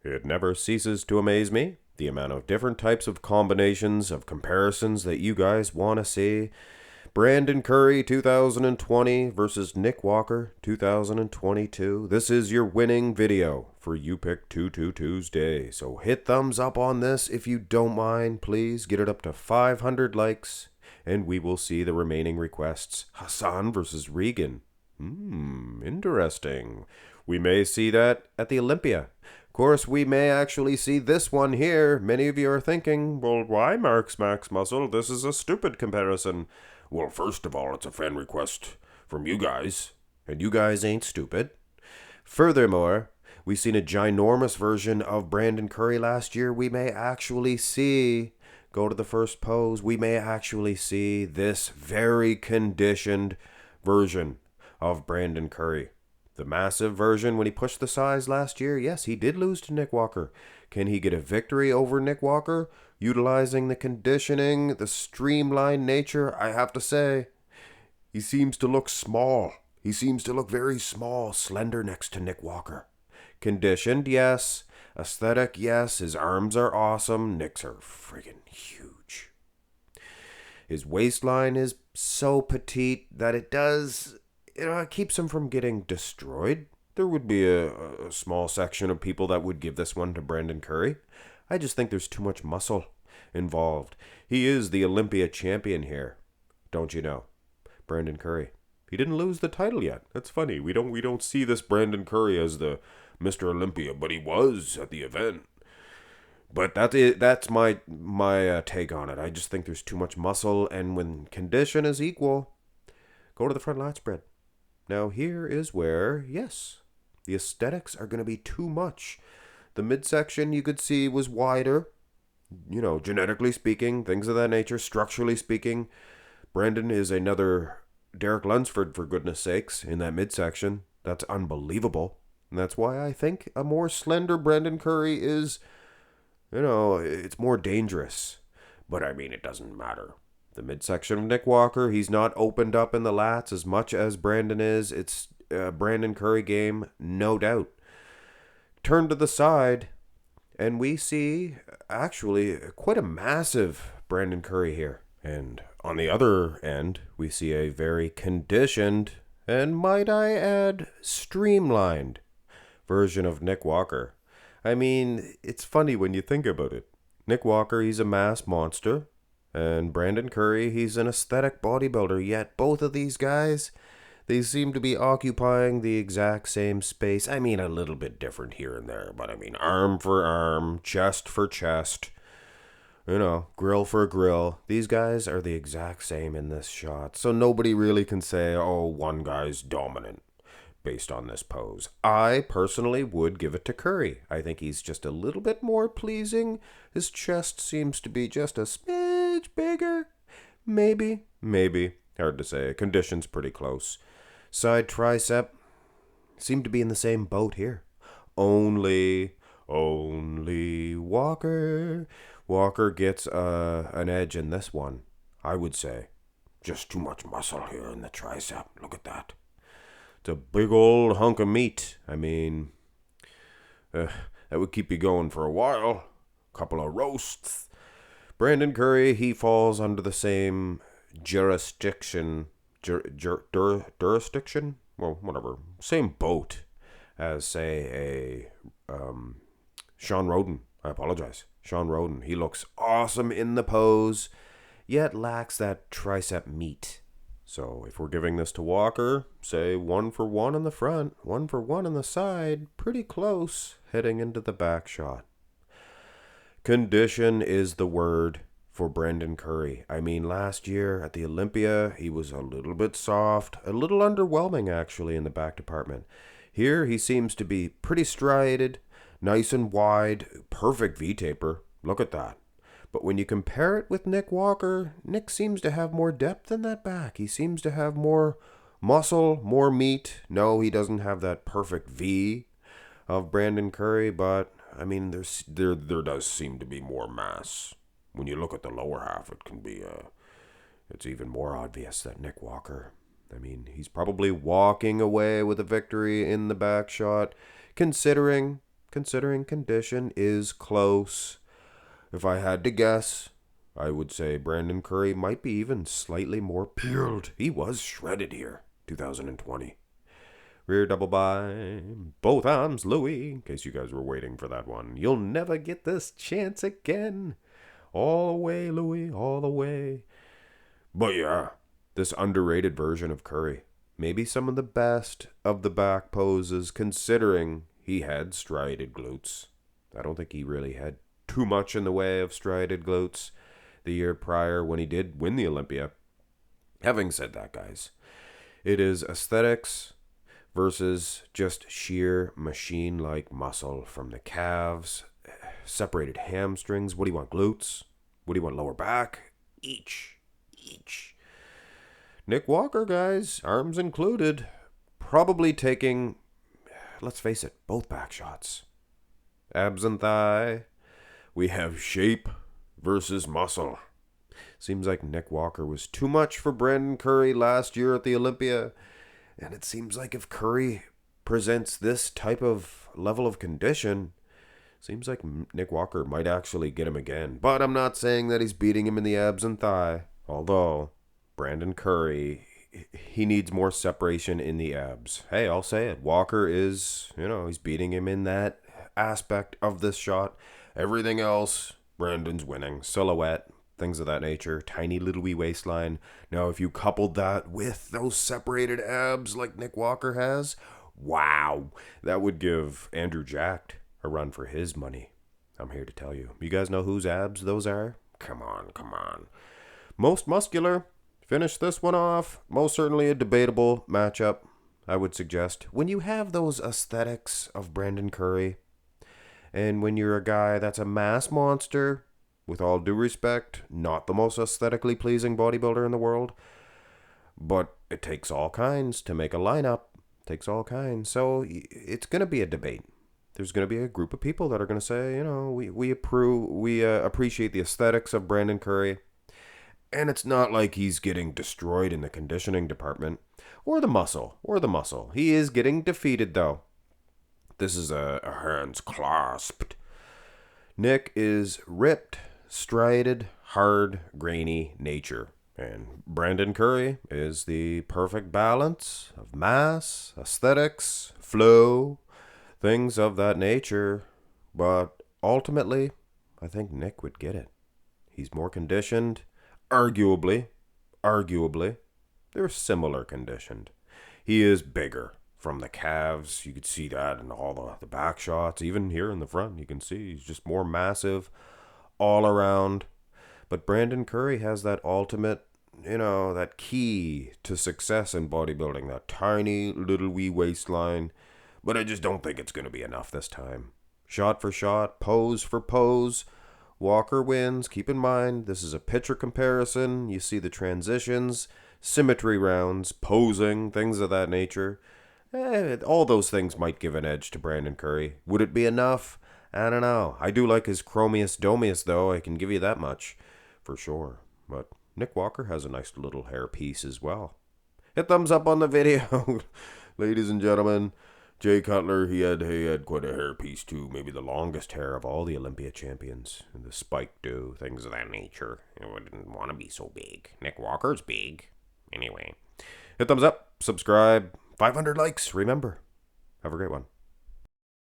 It never ceases to amaze me, the amount of different types of combinations of comparisons that you guys want to see. Brandon Curry 2020 versus Nick Walker 2022. This is your winning video for You Pick 22 Tuesday. So hit thumbs up on this if you don't mind, please. Get it up to 500 likes, and we will see the remaining requests. Hassan versus Regan. Interesting. We may see that at the Olympia. Of course, we may actually see this one here. Many of you are thinking, well, why Mark's Max Muscle? This is a stupid comparison. Well, first of all, it's a fan request from you guys, and you guys ain't stupid. Furthermore, we've seen a ginormous version of Brandon Curry last year. We may actually see, go to the first pose, we may actually see this very conditioned version of Brandon Curry. The massive version when he pushed the size last year, yes, he did lose to Nick Walker. Can he get a victory over Nick Walker? Utilizing the conditioning, the streamlined nature, I have to say, he seems to look small. He seems to look very small, slender next to Nick Walker. Conditioned, yes. Aesthetic, yes. His arms are awesome. Nick's are friggin' huge. His waistline is so petite that it keeps him from getting destroyed. There would be a small section of people that would give this one to Brandon Curry. I just think there's too much muscle involved. He is the Olympia champion here, don't you know? Brandon Curry. He didn't lose the title yet. That's funny. We don't see this Brandon Curry as the Mr. Olympia, but he was at the event. But that's my take on it. I just think there's too much muscle, and when condition is equal, go to the front lat spread. Now here is where, yes, the aesthetics are going to be too much. The midsection you could see was wider, genetically speaking, things of that nature, structurally speaking. Brandon is another Derek Lunsford, for goodness sakes, in that midsection. That's unbelievable. And that's why I think a more slender Brandon Curry is, it's more dangerous. But it doesn't matter. The midsection of Nick Walker, he's not opened up in the lats as much as Brandon is. It's a Brandon Curry game, no doubt. Turn to the side, and we see actually quite a massive Brandon Curry here. And on the other end, we see a very conditioned, and might I add, streamlined version of Nick Walker. It's funny when you think about it. Nick Walker, he's a mass monster. And Brandon Curry, he's an aesthetic bodybuilder, yet both of these guys, they seem to be occupying the exact same space. A little bit different here and there, but arm for arm, chest for chest, grill for grill. These guys are the exact same in this shot, so nobody really can say, oh, one guy's dominant based on this pose. I personally would give it to Curry. I think he's just a little bit more pleasing. His chest seems to be just a smidge bigger. Maybe. Hard to say. Condition's pretty close. Side tricep seem to be in the same boat here. Only Walker. Walker gets an edge in this one, I would say. Just too much muscle here in the tricep. Look at that. It's a big old hunk of meat. That would keep you going for a while. Couple of roasts. Brandon Curry, he falls under the same jurisdiction. Jurisdiction? Well, whatever. Same boat as, say, a Sean Roden. I apologize. Sean Roden. He looks awesome in the pose, yet lacks that tricep meat. So if we're giving this to Walker, say 1 for 1 in the front, 1 for 1 on the side, pretty close heading into the back shot. Condition is the word for Brandon Curry. Last year at the Olympia, he was a little bit soft, a little underwhelming actually in the back department. Here he seems to be pretty striated, nice and wide, perfect V-taper. Look at that. But when you compare it with Nick Walker, Nick seems to have more depth in that back. He seems to have more muscle, more meat. No, he doesn't have that perfect V of Brandon Curry, but there does seem to be more mass. When you look at the lower half, it can be it's even more obvious that Nick Walker, he's probably walking away with a victory in the back shot, considering considering condition, is close. If I had to guess, I would say Brandon Curry might be even slightly more peeled. He was shredded here, 2020. Rear double by, both arms, Louis, in case you guys were waiting for that one. You'll never get this chance again. All the way, Louis, all the way. But yeah, this underrated version of Curry. Maybe some of the best of the back poses, considering he had striated glutes. I don't think he really had too much in the way of striated glutes the year prior when he did win the Olympia. Having said that, guys, it is aesthetics versus just sheer machine-like muscle from the calves, separated hamstrings. What do you want, glutes? What do you want, lower back? Each. Nick Walker, guys, arms included, probably taking, let's face it, both back shots. Abs and thigh. We have shape versus muscle. Seems like Nick Walker was too much for Brandon Curry last year at the Olympia. And it seems like if Curry presents this type of level of condition, seems like Nick Walker might actually get him again. But I'm not saying that he's beating him in the abs and thigh. Although, Brandon Curry, he needs more separation in the abs. Hey, I'll say it. Walker is, he's beating him in that aspect of this shot. Everything else, Brandon's winning. Silhouette, things of that nature, tiny little wee waistline. Now, if you coupled that with those separated abs like Nick Walker has, wow, that would give Andrew Jacked a run for his money. I'm here to tell you. You guys know whose abs those are? Come on. Most Muscular, finish this one off. Most certainly a debatable matchup, I would suggest. When you have those aesthetics of Brandon Curry, and when you're a guy that's a mass monster, with all due respect, not the most aesthetically pleasing bodybuilder in the world, but it takes all kinds to make a lineup. Takes all kinds. So it's going to be a debate. There's going to be a group of people that are going to say, we appreciate the aesthetics of Brandon Curry. And it's not like he's getting destroyed in the conditioning department. Or the muscle. He is getting defeated, though. This is a hands clasped. Nick is ripped, striated, hard, grainy nature. And Brandon Curry is the perfect balance of mass, aesthetics, flow, things of that nature. But ultimately, I think Nick would get it. He's more conditioned. Arguably, they're similar conditioned. He is bigger from the calves. You could see that in all the back shots. Even here in the front, you can see he's just more massive all around. But Brandon Curry has that ultimate, that key to success in bodybuilding, that tiny little wee waistline. But I just don't think it's going to be enough this time. Shot for shot, pose for pose, Walker wins. Keep in mind, this is a picture comparison. You see the transitions, symmetry rounds, posing, things of that nature. All those things might give an edge to Brandon Curry. Would it be enough? I don't know. I do like his chromius domius, though. I can give you that much, for sure. But Nick Walker has a nice little hair piece as well. Hit thumbs up on the video, ladies and gentlemen. Jay Cutler, he had quite a hair piece too. Maybe the longest hair of all the Olympia champions. And the spike do, things of that nature. I didn't want to be so big. Nick Walker's big. Anyway, hit thumbs up, subscribe, 500 likes, remember. Have a great one.